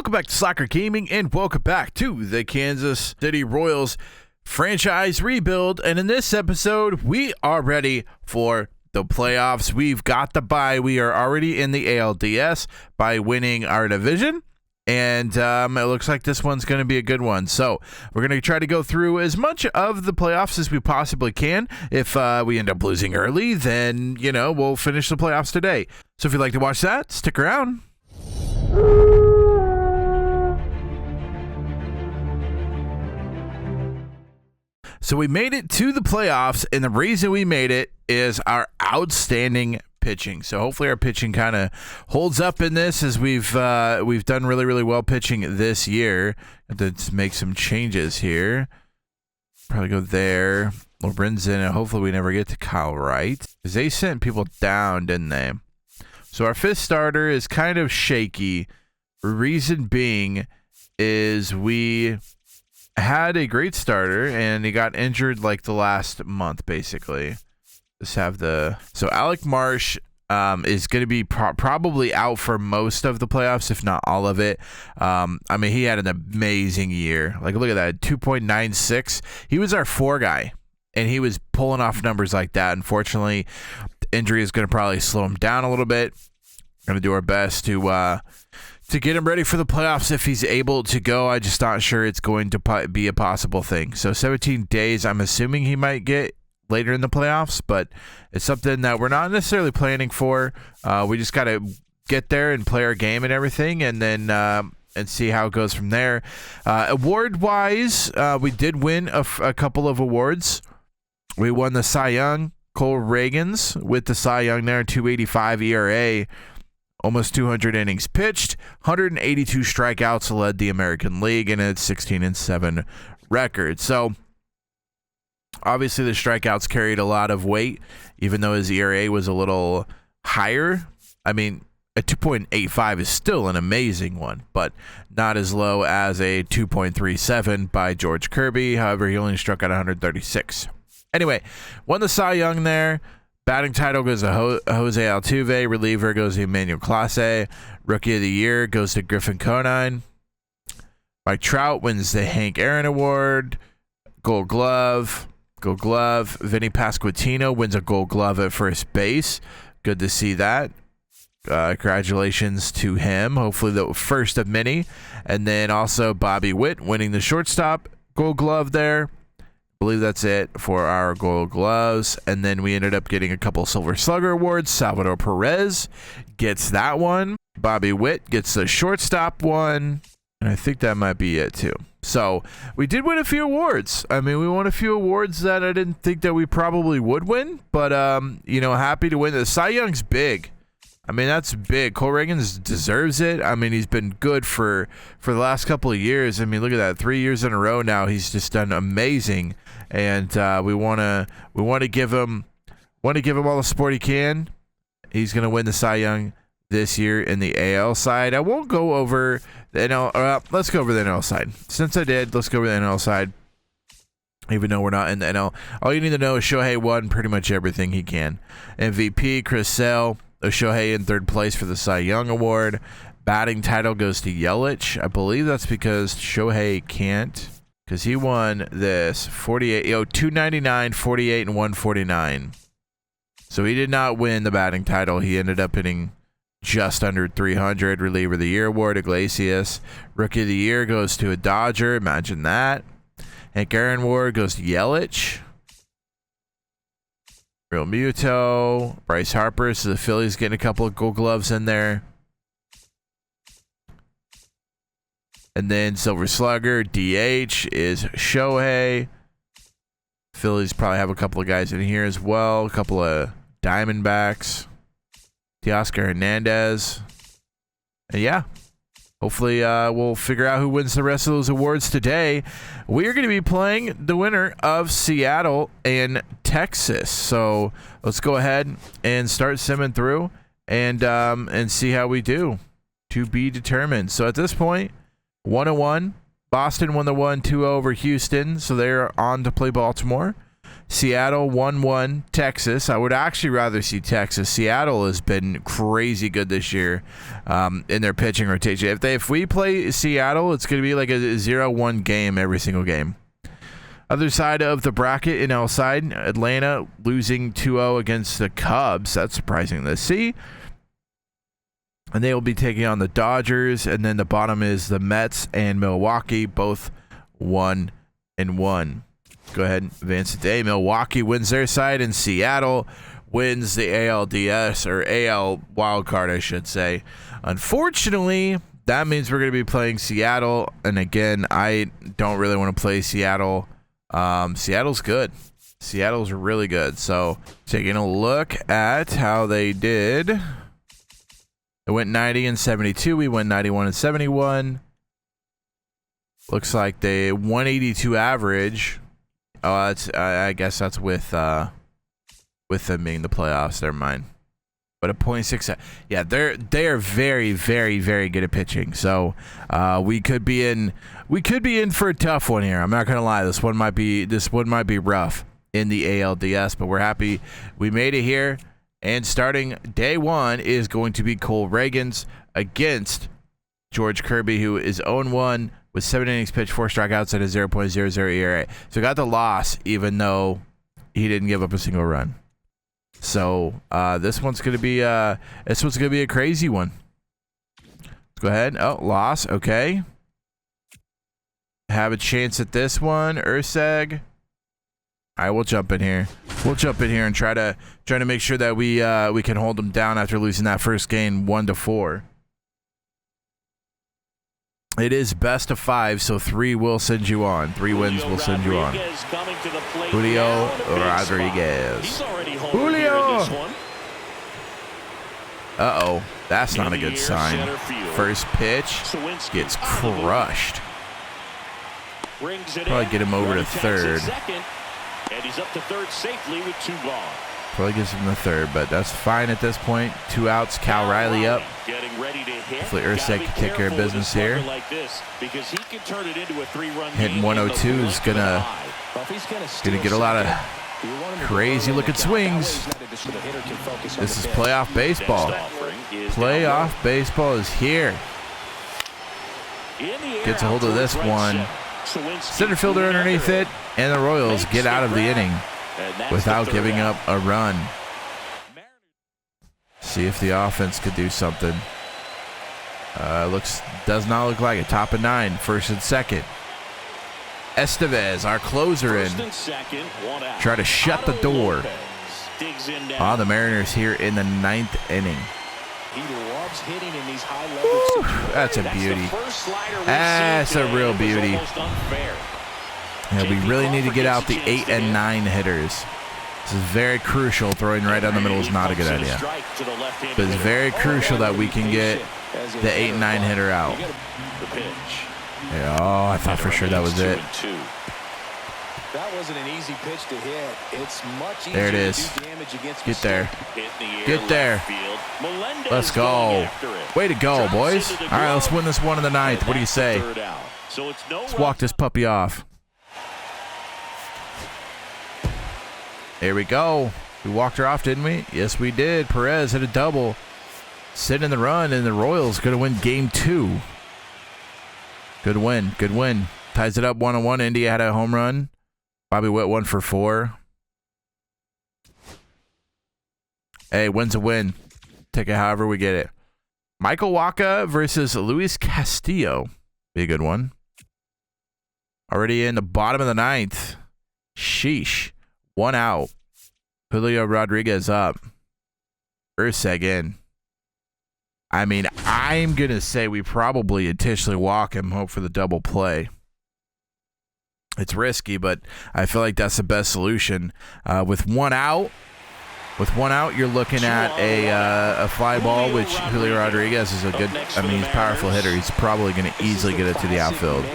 Welcome back to Soccer Gaming, and welcome back to the Kansas City Royals franchise rebuild. And in this episode, we are ready for the playoffs. We've got the bye. We are already in the ALDS by winning our division. And it looks like this one's going to be a good one. So we're going to try to go through as much of the playoffs as we possibly can. If we end up losing early, then, you know, we'll finish the playoffs today. So if you'd like to watch that, stick around. So we made it to the playoffs, and the reason we made it is our outstanding pitching. So hopefully our pitching kind of holds up in this, as we've done really well pitching this year. Let's make some changes here. Probably go there. Lorenzen, and hopefully we never get to Kyle Wright, because they sent people down, didn't they? So our fifth starter is kind of shaky. Reason being is we had a great starter and he got injured like the last month, basically. So Alec Marsh is going to be probably out for most of the playoffs, if not all of it. I mean, he had an amazing year. Like, look at that, 2.96. He was our 4 guy, and he was pulling off numbers like that. Unfortunately, injury is going to probably slow him down a little bit. Going to do our best to get him ready for the playoffs if he's able to go. I'm just not sure it's going to be a possible thing. So 17 days, I'm assuming he might get later in the playoffs, but it's something that we're not necessarily planning for. We just got to get there and play our game and everything, and then and see how it goes from there. Award-wise, we did win a couple of awards. We won the Cy Young, Cole Reagans, with the Cy Young there, 2.85 ERA. Almost 200 innings pitched, 182 strikeouts, led the American League, and it's 16-7 record. So obviously the strikeouts carried a lot of weight, even though his ERA was a little higher. I mean, a 2.85 is still an amazing one, but not as low as a 2.37 by George Kirby. However, he only struck out 136. Anyway, won the Cy Young there. Batting title goes to Jose Altuve. Reliever goes to Emmanuel Clase. Rookie of the Year goes to Griffin Conine. Mike Trout wins the Hank Aaron Award. Gold Glove. Vinny Pasquantino wins a Gold Glove at first base. Good to see that. Congratulations to him. Hopefully the first of many. And then also Bobby Witt winning the shortstop Gold Glove there. I believe that's it for our Gold Gloves. And then we ended up getting a couple Silver Slugger awards. Salvador Perez gets that one. Bobby Witt gets the shortstop one. And I think that might be it too. So we did win a few awards. I mean, we won a few awards that I didn't think that we probably would win. But, you know, happy to win. The Cy Young's big. I mean, that's big. Cole Reagans deserves it. I mean, he's been good for the last couple of years. I mean, look at that. 3 years in a row now. He's just done amazing. And we want to give him all the support he can. He's going to win the Cy Young this year in the AL side. I won't go over the NL. Let's go over the NL side. Since I did, let's go over the NL side. Even though we're not in the NL, all you need to know is Shohei won pretty much everything he can. MVP Chris Sale. Shohei in third place for the Cy Young Award. Batting title goes to Yelich. I believe that's because Shohei can't, because he won this 299, 48, and 149. So he did not win the batting title. He ended up hitting just under 300. Reliever of the Year Award, Iglesias. Rookie of the Year goes to a Dodger. Imagine that. Hank Aaron Award goes to Yelich. Real Muto, Bryce Harper. So the Phillies getting a couple of Gold Gloves in there. And then Silver Slugger, DH is Shohei. Phillies probably have a couple of guys in here as well. A couple of Diamondbacks. Teoscar Hernandez. And yeah, hopefully we'll figure out who wins the rest of those awards today. We are going to be playing the winner of Seattle and Texas. So let's go ahead and start simming through and see how we do. To be determined. So at this point, 1-1. Boston won the 1-2 over Houston, so they're on to play Baltimore. Seattle 1-1. Texas. I would actually rather see Texas. Seattle has been crazy good this year in their pitching rotation. If we play Seattle, it's going to be like a 0-1 game every single game. Other side of the bracket in L side, Atlanta losing 2-0 against the Cubs. That's surprising to see. And they will be taking on the Dodgers. And then the bottom is the Mets and Milwaukee, both 1-1. Go ahead and advance today. Milwaukee wins their side, and Seattle wins the ALDS, or AL wildcard, I should say. Unfortunately, that means we're going to be playing Seattle. And again, I don't really want to play Seattle. Seattle's good. Seattle's really good. So taking a look at how they did. They went 90 and 72. We went 91 and 71. Looks like they 182 average. Oh, that's I guess that's with them being the playoffs. Never mind. But a .6. Yeah, they are very, very, very good at pitching. So we could be in for a tough one here. I'm not gonna lie. This one might be rough in the ALDS, but we're happy we made it here. And starting day one is going to be Cole Reagans against George Kirby, who is 0-1 with 7 innings pitched, 4 strikeouts, and a 0.00 ERA. So got the loss, even though he didn't give up a single run. So this one's gonna be a crazy one. Let's go ahead. Oh, loss. Okay. Have a chance at this one, Urseg. All right, we'll jump in here. We'll jump in here and try to make sure that we can hold them down after losing that first game 1-4. It is best of 5, so 3 will send you on. 3 wins will send you on. Julio Rodriguez. Julio! Uh-oh. That's not a good sign. First pitch gets crushed. Probably get him over to third. And he's up to third safely with 2 gone. Probably gets him the third, but that's fine at this point. 2 outs. Cal Riley up. Hopefully Urseg can take care of business here. Hitting 102 is gonna get a lot of crazy looking swings. This is playoff baseball. Playoff baseball is here. Gets a hold of this one. Center fielder underneath it, and the Royals get out of the inning without giving up a run. See if the offense could do something. Does not look like it. Top of 9, first and second. Estevez, our closer, in. Try to shut the door. The Mariners here in the 9th inning. He loves hitting in these high level. That's a beauty. That's a real beauty. Yeah, we really need to get out the 8 and 9 hitters. This is very crucial. Throwing right down the middle is not a good idea. But it's very crucial that we can get the 8 and 9 hitter out. Yeah, oh, I thought for sure that was it. That wasn't an easy pitch to hit. It's much easier. There it is. To do damage against Get there. Get there. Let's go. Way to go, boys. All right, let's win this one in the 9th. What do you say? Let's walk this puppy off. There we go. We walked her off, didn't we? Yes, we did. Perez hit a double. Sitting in the run, and the Royals going to win game 2. Good win. Good win. Ties it up 1-1. India had a home run. Bobby Witt 1 for 4. Hey, win's a win. Take it however we get it. Michael Wacha versus Luis Castillo. Be a good one. Already in the bottom of the 9th. Sheesh. 1 out. Julio Rodriguez up. Urseg in. I mean, I'm going to say we probably intentionally walk him, hope for the double play. It's risky, but I feel like that's the best solution. With 1 out, you're looking at a fly ball, which Julio Rodriguez is a good, I mean, he's a powerful hitter. He's probably going to easily get it to the outfield.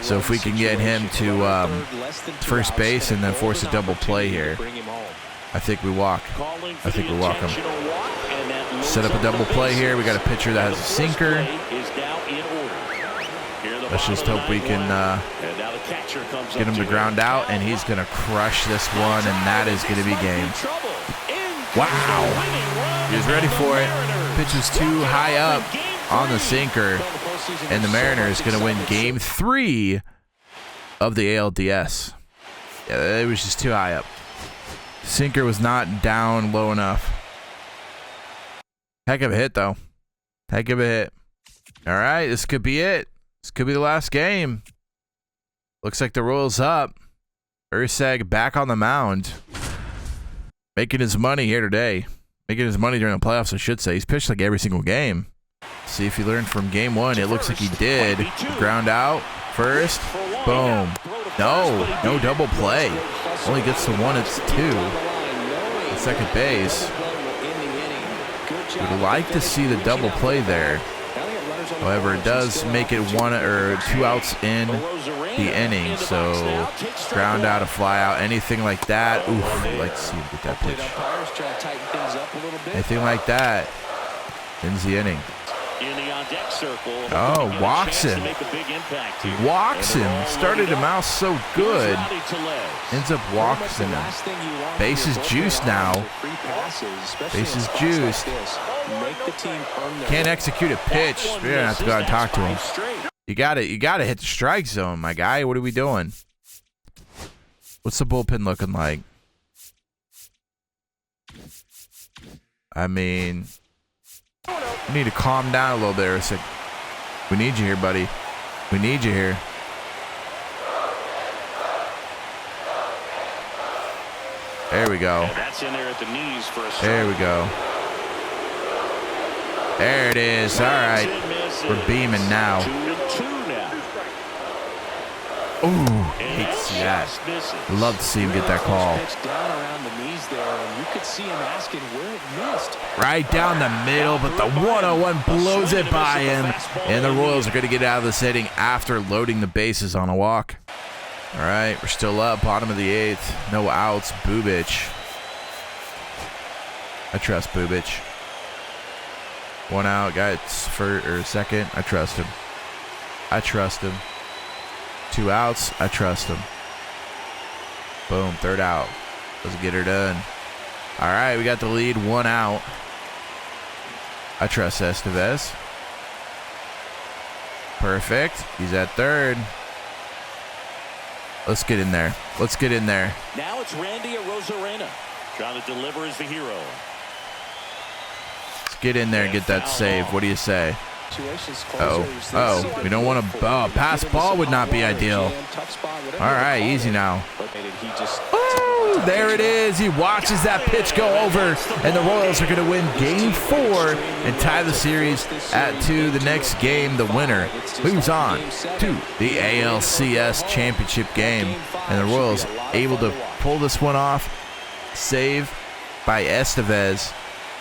So if we can get him to first base and then force a double play here, I think we walk. I think we walk him. Set up a double play here. We got a pitcher that has a sinker. Let's just hope we can Get him to ground out, and he's going to crush this one, and that is going to be game. Wow. He was ready for it. Pitch was too high up on the sinker, and the Mariners going to win Game 3 of the ALDS. Yeah, it was just too high up. Sinker was not down low enough. Heck of a hit, though. Heck of a hit. All right, this could be it. This could be the last game. Looks like the Royals up. Urseg back on the mound. Making his money here today. Making his money during the playoffs, I should say. He's pitched like every single game. See if he learned from game 1. It looks like he did. Ground out. First. Boom. No double play. Only gets to 1. It's 2. At second base. Would like to see the double play there. However, it does make it 1 or 2 outs in the inning. So ground out, a fly out, anything like that. Oof, I'd like to see him get that pitch. Anything like that ends the inning. Oh, walks him. Walks him. Started him out so good. Ends up walking him. Base is juiced now. Base is juiced. Can't execute a pitch. We're gonna have to go out and talk to him. You gotta hit the strike zone, my guy. What are we doing? What's the bullpen looking like? I mean, we need to calm down a little bit, Ursig. We need you here, buddy. We need you here. There we go. There we go. There it is. All right. We're beaming now. Ooh, hate to see that. Love to see him get that call. Right down the middle, but the 101 blows it by him. And the Royals are going to get out of this inning after loading the bases on a walk. All right, we're still up, bottom of the 8th. No outs, Bubic. I trust Bubic. 1 out, guy for second. I trust him. I trust him. 2 outs. I trust him. Boom, 3rd out. Let's get her done. All right, we got the lead, 1 out. I trust Estevez. Perfect. He's at 3rd. Let's get in there. Let's get in there. Now it's Randy Arozarena trying to deliver as the hero. Get in there and get that save. What do you say? Oh, we don't want to. Oh, pass ball would not be ideal. All right, easy now. Oh, there it is. He watches that pitch go over, and the Royals are going to win Game 4 and tie the series at 2. The next game, the winner moves on to the ALCS championship game, and the Royals able to pull this one off. Save by Estevez.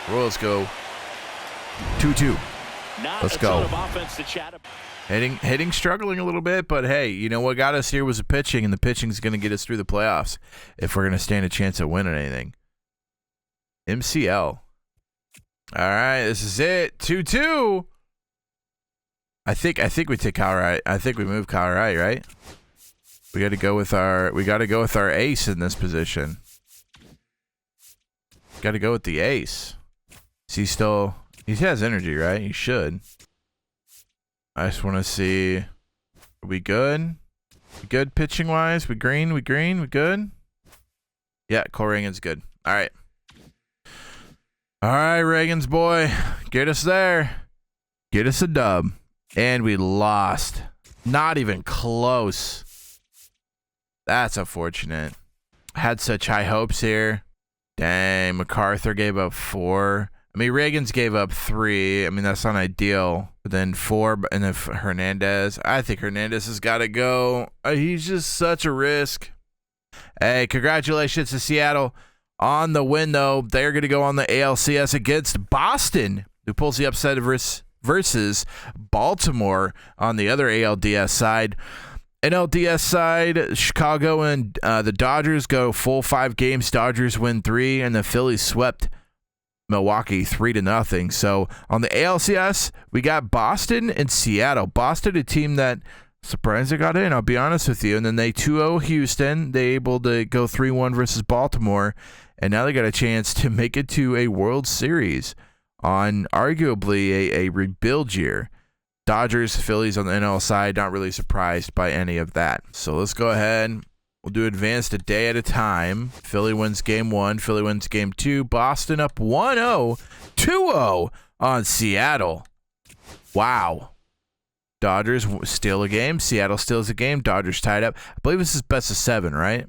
Royals go 2-2. Let's go. Hitting struggling a little bit, but hey, you know what got us here was the pitching, and the pitching is going to get us through the playoffs if we're going to stand a chance at winning anything. MCL. All right, this is it. 2-2. I think we take Kyle Wright. I think we move Kyle Wright, right? We got to go with our ace in this position. Got to go with the ace. He has energy, right? He should. I just want to see. Are we good? We good pitching wise? We green? We good? Yeah, Cole Reagan's good. All right. All right, Reagan's boy. Get us there. Get us a dub. And we lost. Not even close. That's unfortunate. Had such high hopes here. Dang, MacArthur gave up 4. I mean, Reagan's gave up 3. I mean, that's not ideal. But then 4, and then Hernandez. I think Hernandez has got to go. He's just such a risk. Hey, congratulations to Seattle on the win, though. They're going to go on the ALCS against Boston, who pulls the upset versus Baltimore on the other ALDS side. NLDS side, Chicago and the Dodgers go full 5 games. Dodgers win 3, and the Phillies swept Milwaukee 3-0. So on the ALCS, we got Boston and Seattle. Boston, a team that Surprised they got in, I'll be honest with you. And then they 2-0 Houston. They able to go 3-1 versus Baltimore. And now they got a chance to make it to a World Series on arguably a rebuild year. Dodgers, Phillies on the NL side, not really surprised by any of that. So let's go ahead. We'll do advanced a day at a time. Philly wins game 1. Philly wins game 2. Boston up 1-0, 2-0 on Seattle. Wow. Dodgers steal a game. Seattle steals a game. Dodgers tied up. I believe this is best of 7, right?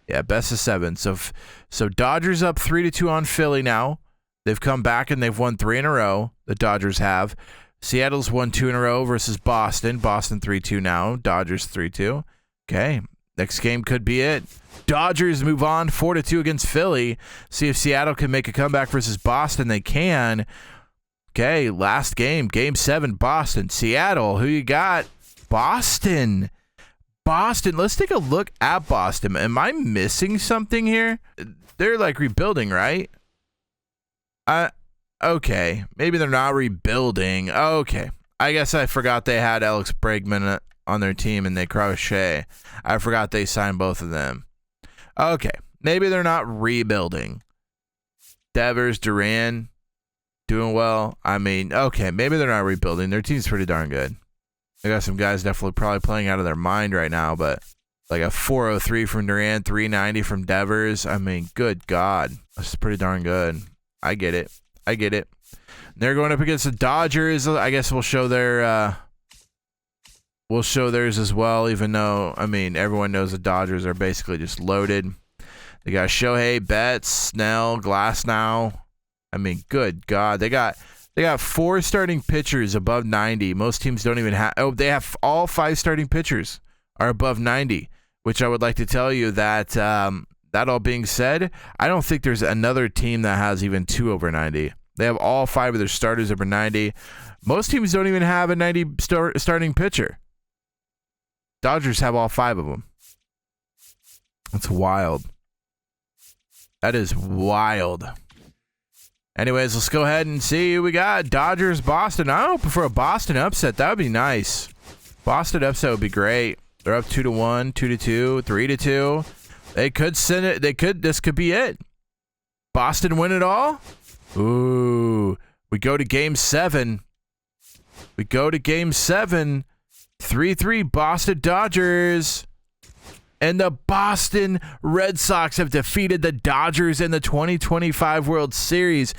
Yeah, best of 7. So Dodgers up 3-2 on Philly now. They've come back and they've won 3 in a row. The Dodgers have. Seattle's won 2 in a row versus Boston. Boston 3-2 now. Dodgers 3-2. Okay, next game could be it. Dodgers move on 4-2 against Philly. See if Seattle can make a comeback versus Boston. They can. Okay, last game, game 7, Boston. Seattle, who you got? Boston. Boston, let's take a look at Boston. Am I missing something here? They're like rebuilding, right? Okay, maybe they're not rebuilding. Okay, I guess I forgot they had Alex Bregman on their team and they crochet. I forgot they signed both of them. Okay, maybe they're not rebuilding. Devers, Duran, doing well. I mean, okay, maybe they're not rebuilding. Their team's pretty darn good. They got some guys definitely probably playing out of their mind right now, but like a 403 from Duran, 390 from Devers. I mean, good God. That's pretty darn good. I get it. They're going up against the Dodgers. I guess we'll show theirs as well, even though, I mean, everyone knows the Dodgers are basically just loaded. They got Shohei, Betts, Snell, Glasnow. I mean, good God. They got 4 starting pitchers above 90. Most teams don't even have. Oh, they have all 5 starting pitchers are above 90, which I would like to tell you that, that all being said, I don't think there's another team that has even 2 over 90. They have all 5 of their starters over 90. Most teams don't even have a 90 starting pitcher. Dodgers have all 5 of them. That's wild. That is wild. Anyways, let's go ahead and see who we got. Dodgers, Boston. I don't prefer a Boston upset. That would be nice. Boston upset would be great. They're up 2-1, 2-2, 3-2. They could send it. This could be it. Boston win it all? Ooh. We go to game 7. 3-3 Boston Dodgers. And the Boston Red Sox have defeated the Dodgers in the 2025 World Series.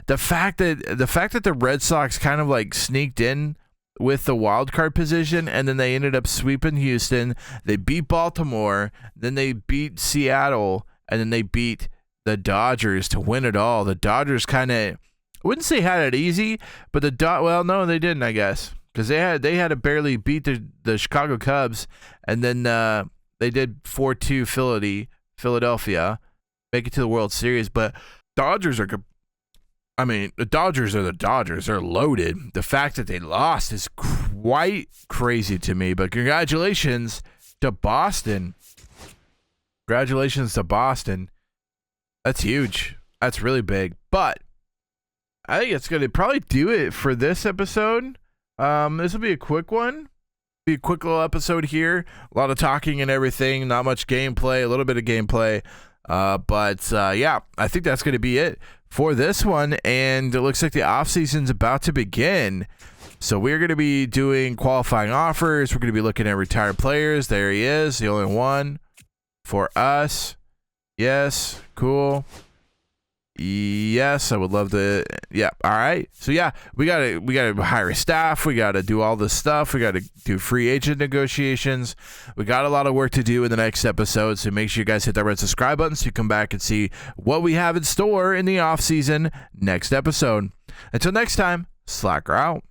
The fact that the Red Sox kind of like sneaked in with the wild card position, and then they ended up sweeping Houston. They beat Baltimore, then they beat Seattle, and then they beat the Dodgers to win it all. The Dodgers kind of, I wouldn't say had it easy, but well, no, they didn't, I guess, because they had to barely beat the Chicago Cubs, and then they did 4-2 Philadelphia, make it to the World Series. But Dodgers are. I mean, the Dodgers are the Dodgers. They're loaded. The fact that they lost is quite crazy to me. But congratulations to Boston. Congratulations to Boston. That's huge. That's really big. But I think it's going to probably do it for this episode. This will be a quick one. Be a quick little episode here. A lot of talking and everything. Not much gameplay. A little bit of gameplay. But yeah, I think that's going to be it for this one. And it looks like the offseason's about to begin. So we're going to be doing qualifying offers. We're going to be looking at retired players. There he is, the only one for us. Yes, cool. Yes, I would love to. Yeah, all right. So yeah, we gotta hire staff. We gotta do all this stuff. We gotta do free agent negotiations. We got a lot of work to do in the next episode. So make sure you guys hit that red subscribe button so you come back and see what we have in store in the off season next episode. Until next time, Slacker out.